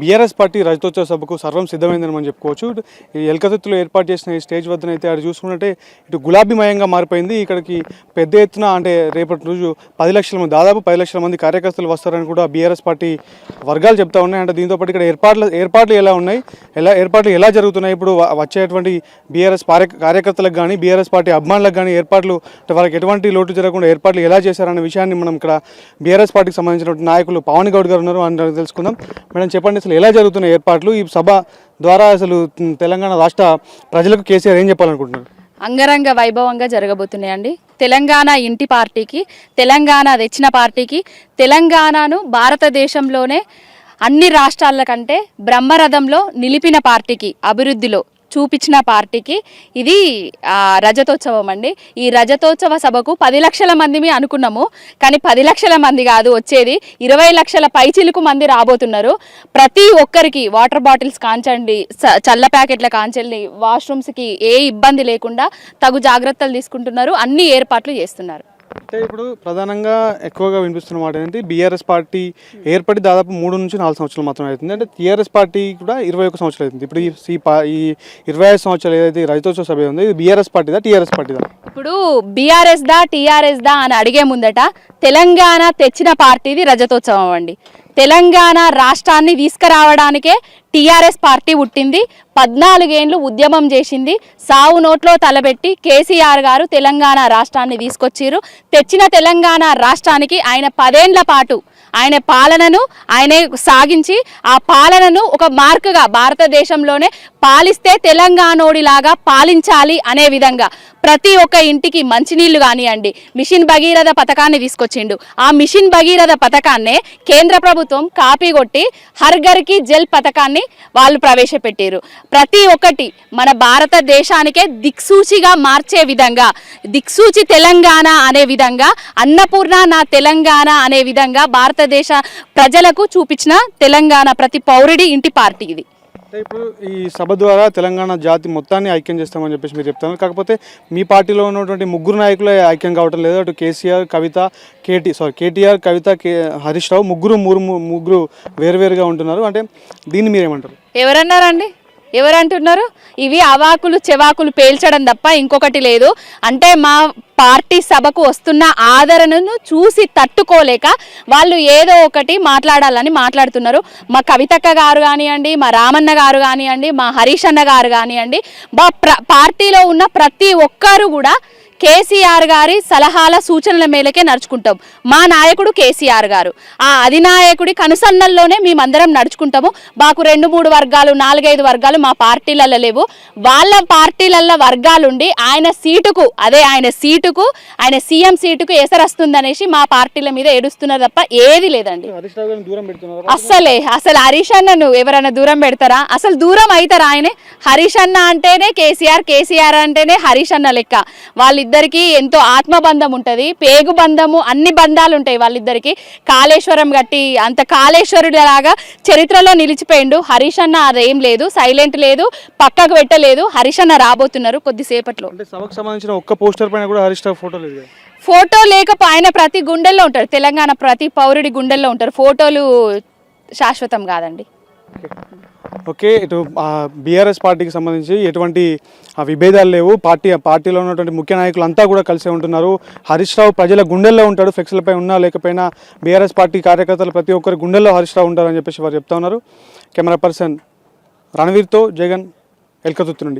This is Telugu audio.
బీఆర్ఎస్ పార్టీ రజతోత్సవ సభకు సర్వం సిద్ధమైందని మనం చెప్పుకోవచ్చు. ఈ ఎల్కతుత్తులో ఏర్పాటు చేసిన ఈ స్టేజ్ వద్దనైతే అది చూసుకుంటే ఇటు గులాబీమయంగా మారిపోయింది. ఇక్కడికి పెద్ద ఎత్తున అంటే రేపటి రోజు 10 లక్షల మంది దాదాపు 10 లక్షల మంది కార్యకర్తలు వస్తారని కూడా బీఆర్ఎస్ పార్టీ వర్గాలు చెప్తా ఉన్నాయి. అంటే దీంతో పాటు ఇక్కడ ఏర్పాట్లు ఎలా ఉన్నాయి, ఏర్పాట్లు ఎలా జరుగుతున్నాయి, ఇప్పుడు వచ్చేటువంటి బీఆర్ఎస్ కార్యకర్తలకు కానీ బీఆర్ఎస్ పార్టీ అభిమానులకు కానీ ఏర్పాట్లు అంటే వాళ్ళకి ఎటువంటి లోటు జరగకుండా ఏర్పాట్లు ఎలా చేశారనే విషయాన్ని మనం ఇక్కడ బీఆర్ఎస్ పార్టీకి సంబంధించినటువంటి నాయకులు పవన్ గౌడ్ గారు ఉన్నారు అని తెలుసుకుందాం. మేడం చెప్పండి, అసలు ఎలా జరుగుతున్న ఏర్పాట్లు, ఈ సభ ద్వారా అసలు తెలంగాణ రాష్ట్ర ప్రజలకు కేసీఆర్ ఏం చెప్పాలనుకుంటున్నారు? అంగరంగ వైభవంగా జరగబోతున్నాయండి. తెలంగాణ ఇంటి పార్టీకి, తెలంగాణ తెచ్చిన పార్టీకి, తెలంగాణను భారతదేశంలోనే అన్ని రాష్ట్రాల కంటే బ్రహ్మరథంలో నిలిపిన పార్టీకి, అభివృద్ధిలో చూపించిన పార్టీకి ఇది రజతోత్సవం అండి. ఈ రజతోత్సవ సభకు 10 లక్షల మంది అనుకున్నాము, కానీ 10 లక్షల మంది కాదు వచ్చేది, 20 లక్షల పైచిలుకు మంది రాబోతున్నారు. ప్రతి ఒక్కరికి వాటర్ బాటిల్స్ కాంచండి, చల్ల ప్యాకెట్ల కాంచండి, వాష్రూమ్స్కి ఏ ఇబ్బంది లేకుండా తగు జాగ్రత్తలు తీసుకుంటున్నారు, అన్ని ఏర్పాట్లు చేస్తున్నారు. అంటే ఇప్పుడు ప్రధానంగా ఎక్కువగా వినిపిస్తున్న మాట ఏంటి, బీఆర్ఎస్ పార్టీ ఏర్పడి దాదాపు 3 నుంచి 4 సంవత్సరాలు మాత్రమే అవుతుంది. అంటే టీఆర్ఎస్ పార్టీ కూడా 21 సంవత్సరాలు అవుతుంది. ఇప్పుడు ఈ 25 సంవత్సరాలు ఏదైతే రజతోత్సవ సభ ఉంది, ఇది బీఆర్ఎస్ పార్టీదా టీఆర్ఎస్ పార్టీదా? ఇప్పుడు బీఆర్ఎస్ దా టీఆర్ఎస్ దా అని అడిగే ముందట తెలంగాణ తెచ్చిన పార్టీది రజతోత్సవం అండి. తెలంగాణ రాష్ట్రాన్ని తీసుకురావడానికే టీఆర్ఎస్ పార్టీ పుట్టింది. 14 ఏళ్ళు ఉద్యమం చేసింది. సావు నోట్లో తలబెట్టి కేసీఆర్ గారు తెలంగాణ రాష్ట్రాన్ని తీసుకొచ్చిర్రు. తెచ్చిన తెలంగాణ రాష్ట్రానికి ఆయన 10 ఏళ్ల పాటు ఆయన పాలనను ఆయనే సాగించి, ఆ పాలనను ఒక మార్కుగా భారతదేశంలోనే పాలిస్తే తెలంగాణోడిలాగా పాలించాలి అనే విధంగా ప్రతి ఒక్క ఇంటికి మంచినీళ్లు కానివ్వండి, మిషన్ భగీరథ పథకాన్ని తీసుకొచ్చిండు. ఆ మిషన్ భగీరథ పథకాన్నే కేంద్ర ప్రభుత్వం కాపీ కొట్టి హర్ ఘర్కి జల్ పథకాన్ని వాళ్ళు ప్రవేశపెట్టారు. ప్రతి ఒక్కటి మన భారతదేశానికే దిక్సూచిగా మార్చే విధంగా, దిక్సూచి తెలంగాణ అనే విధంగా, అన్నపూర్ణ నా తెలంగాణ అనే విధంగా భారతదేశ ప్రజలకు చూపించిన తెలంగాణ ప్రతి పౌరుడి ఇంటి పార్టీ ఇది. అంటే ఇప్పుడు ఈ సభ ద్వారా తెలంగాణ జాతి మొత్తాన్ని ఐక్యం చేస్తామని చెప్పేసి మీరు చెప్తాను. కాకపోతే మీ పార్టీలో ఉన్నటువంటి 3 నాయకులే ఐక్యం కావటం లేదు. అటు కేటీఆర్, కవిత, హరీష్ రావు ముగ్గురు వేరువేరుగా ఉంటున్నారు. అంటే దీన్ని మీరేమంటారు? ఎవరన్నారండి? ఎవరంటున్నారు? ఇవి అవాకులు చెవాకులు పేల్చడం తప్ప ఇంకొకటి లేదు. అంటే మా పార్టీ సభకు వస్తున్న ఆదరణను చూసి తట్టుకోలేక వాళ్ళు ఏదో ఒకటి మాట్లాడాలని మాట్లాడుతున్నారు. మా కవితక్క గారు కానివ్వండి, మా రామన్న గారు కానివ్వండి, మా హరీష్ అన్న గారు కానివ్వండి, మా పార్టీలో ఉన్న ప్రతి ఒక్కరు కూడా కేసీఆర్ గారి సలహాల సూచనల మేలకే నడుచుకుంటాం. మా నాయకుడు కేసీఆర్ గారు, ఆ అధినాయకుడి కనుసన్నల్లోనే మేమందరం నడుచుకుంటాము. మాకు 2-3 వర్గాలు 4-5 వర్గాలు మా పార్టీలలో లేవు. వాళ్ళ పార్టీలలో వర్గాలుండి ఆయన సీఎం సీటుకు ఎసరస్తుందనేసి మా పార్టీల మీద ఏడుస్తున్నారు తప్ప ఏది లేదండి. అసలు హరీష్ అన్నను ఎవరైనా దూరం పెడతారా? అసలు దూరం అవుతారా? ఆయనే హరీష్ అన్న అంటేనే కేసీఆర్ అంటేనే హరీష్ అన్న లెక్క. వాళ్ళిద్దరికి ఎంతో ఆత్మబంధం ఉంటుంది, పేగు బంధము, అన్ని బంధాలు ఉంటాయి వాళ్ళిద్దరికి. కాళేశ్వరం కట్టి అంత కాళేశ్వరుడిలాగా చరిత్రలో నిలిచిపోయిండు. హరీష్ అన్న అదేం లేదు, సైలెంట్ లేదు, పక్కకు పెట్టలేదు. హరీష్ అన్న రాబోతున్నారు కొద్దిసేపట్లో. సభకు సంబంధించిన ఒక్క పోస్టర్ పైన కూడా హరీష్ రావు ఫోటో లేదు. ఫోటో లేకపోతే ఆయన ప్రతి గుండెల్లో ఉంటారు, తెలంగాణ ప్రతి పౌరుడి గుండెల్లో ఉంటారు. ఫోటోలు శాశ్వతం కాదండి. ఓకే, ఇటు బీఆర్ఎస్ పార్టీకి సంబంధించి ఎటువంటి విభేదాలు లేవు. పార్టీలో ఉన్నటువంటి ముఖ్య నాయకులు అంతా కూడా కలిసే ఉంటున్నారు. హరీష్ రావు ప్రజల గుండెల్లో ఉంటాడు, ఫ్లెక్స్లపై ఉన్నా లేకపోయినా బీఆర్ఎస్ పార్టీ కార్యకర్తలు ప్రతి ఒక్కరి గుండెల్లో హరీష్ రావు ఉంటారని చెప్పేసి వారు చెప్తా ఉన్నారు. కెమెరా పర్సన్ రణవీర్తో జగన్, ఎల్కతుర్తి నుండి.